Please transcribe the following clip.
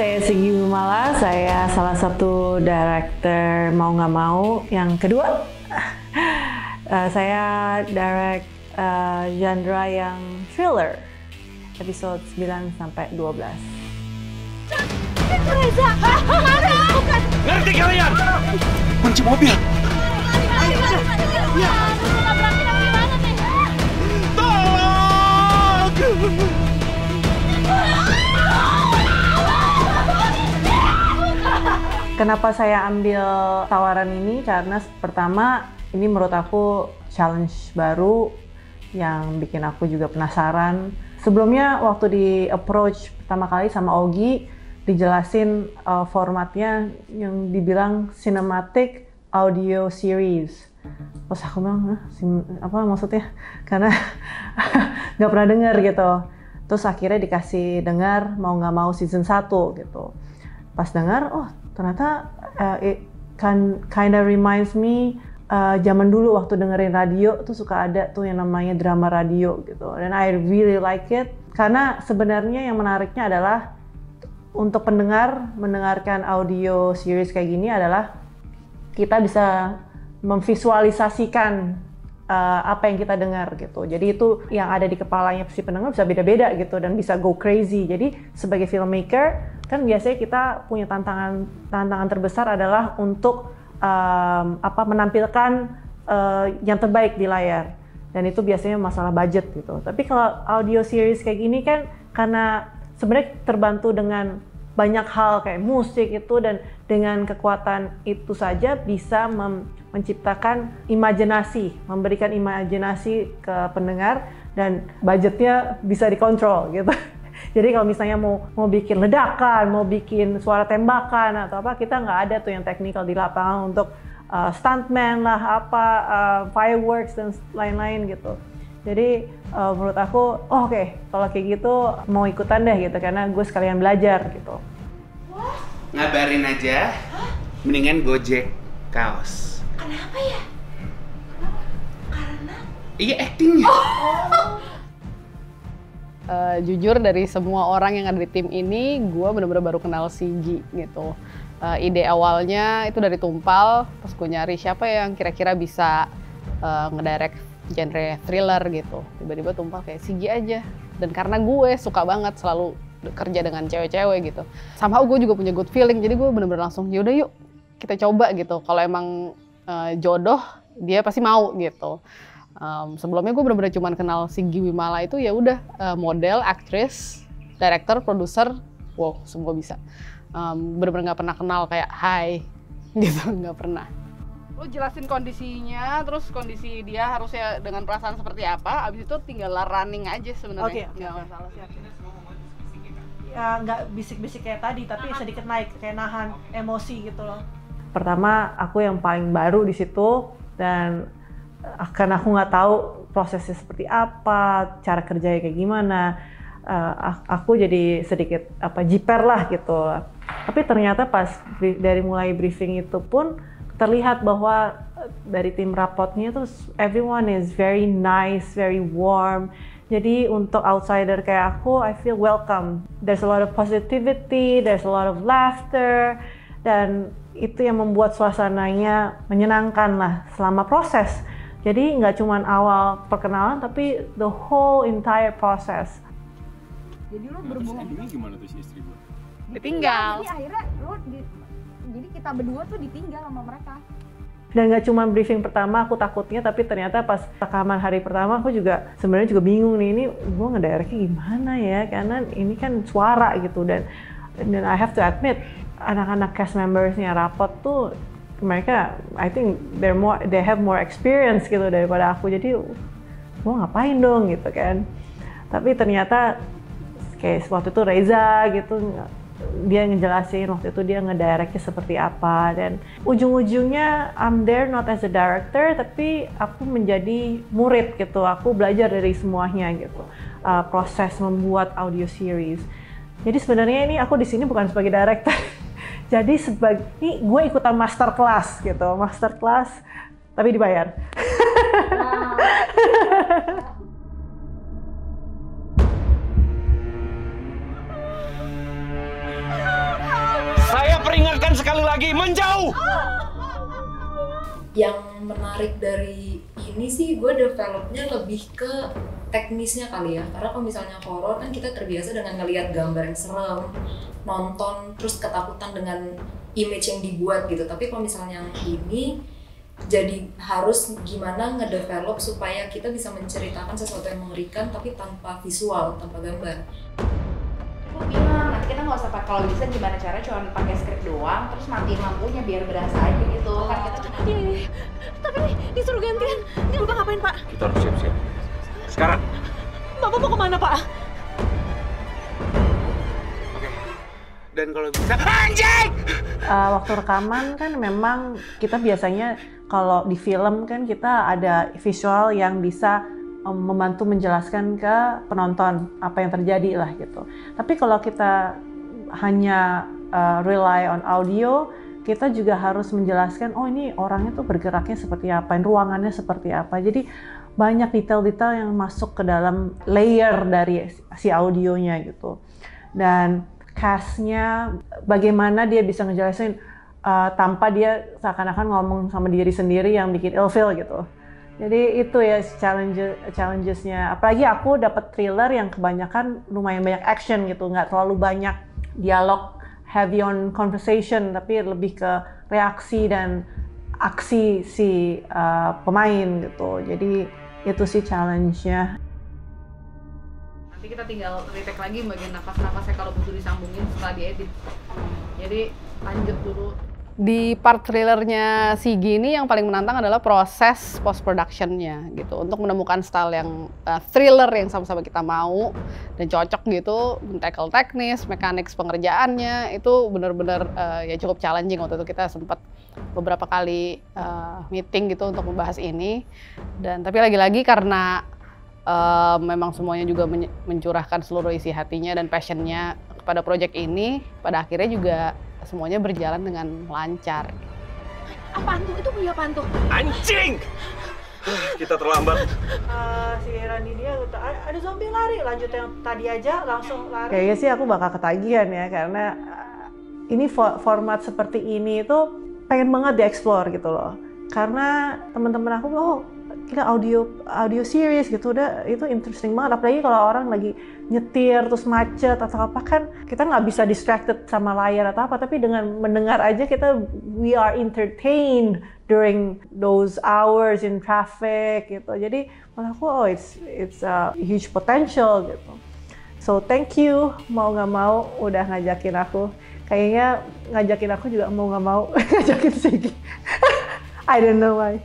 saya Sigi Wimala. Saya salah satu director Mau Nggak Mau. Yang kedua, saya direct genre yang thriller, episode 9 sampai 12. Reza, Ngerti kalian? Kunci mobil. Kenapa saya ambil tawaran ini? Karena pertama, ini menurut aku challenge baru yang bikin aku juga penasaran. Sebelumnya waktu di approach pertama kali sama Ogi, dijelasin formatnya yang dibilang cinematic audio series. Terus aku bilang, apa maksudnya? Karena nggak pernah dengar gitu. Terus akhirnya dikasih dengar Mau Nggak Mau season 1 gitu. Pas dengar, oh ternyata it kind of reminds me zaman dulu waktu dengerin radio tuh suka ada tuh yang namanya drama radio gitu. Dan I really like it. Karena sebenarnya yang menariknya adalah untuk pendengar mendengarkan audio series kayak gini adalah kita bisa memvisualisasikan apa yang kita dengar gitu. Jadi itu yang ada di kepalanya si pendengar bisa beda-beda gitu dan bisa go crazy. Jadi sebagai filmmaker kan biasanya kita punya tantangan terbesar adalah untuk menampilkan yang terbaik di layar. Dan itu biasanya masalah budget gitu. Tapi kalau audio series kayak gini kan karena sebenarnya terbantu dengan banyak hal kayak musik itu dan dengan kekuatan itu saja bisa menciptakan imajinasi, memberikan imajinasi ke pendengar dan budgetnya bisa dikontrol gitu. Jadi kalau misalnya mau bikin ledakan, mau bikin suara tembakan atau apa, kita nggak ada tuh yang teknikal di lapangan untuk stuntman lah, fireworks dan lain-lain gitu. Jadi menurut aku, oke, kalau kayak gitu mau ikutan deh gitu, karena gue sekalian belajar gitu. Ngabarin aja, mendingan Gojek kaos. kenapa ya? Karena? Iya, actingnya. Jujur dari semua orang yang ada di tim ini, gue bener-bener baru kenal Sigi gitu. Ide awalnya itu dari Tumpal, terus gue nyari siapa yang kira-kira bisa ngedirect genre thriller gitu. Tiba-tiba Tumpal kayak Sigi aja. Dan karena gue suka banget selalu kerja dengan cewek-cewek gitu. Somehow gue juga punya good feeling, jadi gue bener-bener langsung yaudah yuk kita coba gitu. Kalau emang jodoh, dia pasti mau gitu. Sebelumnya gue bener-bener cuma kenal Sigi Wimala itu ya udah model, aktris, director, produser, wow semua bisa. Bener-bener nggak pernah kenal kayak hai gitu, nggak pernah. Lo jelasin kondisinya, terus kondisi dia harusnya dengan perasaan seperti apa, abis itu tinggal running aja sebenarnya. Oke. Nggak masalah sih. Ya nggak bisik-bisik kayak tadi, tapi sedikit naik, kayak nahan emosi gitu loh. Pertama, aku yang paling baru di situ dan karena aku nggak tahu prosesnya seperti apa, cara kerjanya kayak gimana, aku jadi sedikit jiper lah gitu. Tapi ternyata pas dari mulai briefing itu pun terlihat bahwa dari tim rapotnya tuh everyone is very nice, very warm. Jadi untuk outsider kayak aku, I feel welcome. There's a lot of positivity, there's a lot of laughter, dan itu yang membuat suasananya menyenangkan lah selama proses. Jadi nggak cuma awal perkenalan, tapi the whole entire process. Jadi lo berhubungan Gimana tuh si istri gue? Ditinggal. Jadi akhirnya jadi kita berdua tuh ditinggal sama mereka. Dan nggak cuma briefing pertama aku takutnya, tapi ternyata pas rekaman hari pertama aku juga sebenarnya juga bingung nih, ini gue ngedirectnya gimana ya, karena ini kan suara gitu. Dan I have to admit anak-anak cast membersnya rapot tuh mereka I think they have more experience gitu daripada aku, jadi gue ngapain dong gitu kan. Tapi ternyata kayak waktu itu Reza gitu, dia ngejelasin waktu itu dia ngedirectnya seperti apa, dan ujung-ujungnya I'm there not as a director, tapi aku menjadi murid gitu. Aku belajar dari semuanya gitu, proses membuat audio series. Jadi sebenarnya ini aku di sini bukan sebagai director. Jadi ini gue ikutan master class gitu, master class tapi dibayar. sekali lagi, menjauh! Yang menarik dari ini sih gue developnya lebih ke teknisnya kali ya, karena kalau misalnya horor kan kita terbiasa dengan ngelihat gambar yang serem, nonton terus ketakutan dengan image yang dibuat gitu. Tapi kalau misalnya yang ini jadi harus gimana ngedevelop supaya kita bisa menceritakan sesuatu yang mengerikan tapi tanpa visual, tanpa gambar. Aku bilang nanti kita nggak usah pakai, kalau bisa gimana caranya cuma pakai skrip doang terus matiin lampunya biar berasa aja gitu kan kita cuma Ini, tapi nih disuruh gantian. Ini Bapak ngapain, Pak? Kita harus siap-siap. Sekarang. Bapak mau kemana, Pak? Oke. Dan kalau bisa, anjing! Waktu rekaman kan memang kita biasanya kalau di film kan kita ada visual yang bisa membantu menjelaskan ke penonton apa yang terjadi lah gitu. Tapi kalau kita hanya rely on audio, kita juga harus menjelaskan, oh ini orangnya tuh bergeraknya seperti apa, ruangannya seperti apa. Jadi banyak detail-detail yang masuk ke dalam layer dari si audionya gitu. Dan cast-nya, bagaimana dia bisa ngejelasin tanpa dia seakan-akan ngomong sama diri sendiri yang bikin ilfeel gitu. Jadi itu ya challenges-nya. Apalagi aku dapat thriller yang kebanyakan lumayan banyak action gitu, nggak terlalu banyak dialog heavy on conversation, tapi lebih ke reaksi dan aksi si pemain gitu. Jadi itu sih challenge-nya. Nanti kita tinggal retake lagi bagian nafas-nafasnya kalau butuh disambungin setelah diedit. Jadi lanjut dulu. Di part thrillernya Sigi ini yang paling menantang adalah proses post productionnya gitu, untuk menemukan style yang thriller yang sama-sama kita mau dan cocok gitu, tackle teknis, mekanik pengerjaannya itu benar-benar ya cukup challenging. Waktu itu kita sempat beberapa kali meeting gitu untuk membahas ini, dan tapi lagi-lagi karena memang semuanya juga mencurahkan seluruh isi hatinya dan passionnya kepada project ini, pada akhirnya juga semuanya berjalan dengan lancar. Apaan tuh? Itu punya apaan tuh? Anjing! Kita terlambat. Si Randy dia ada zombie lari, lanjut yang tadi aja langsung lari. Kayaknya sih aku bakal ketagihan ya, karena ini format seperti ini itu pengen banget dieksplor gitu loh. Karena teman-teman aku, oh kita audio series gitu, udah itu interesting banget. Apalagi kalau orang lagi nyetir terus macet atau apa, kan kita nggak bisa distracted sama layar atau apa, tapi dengan mendengar aja kita we are entertained during those hours in traffic gitu. Jadi menurut aku it's a huge potential gitu. So thank you, mau nggak mau udah ngajakin aku. Kayaknya ngajakin aku juga mau nggak mau ngajakin Sigi. I don't know why.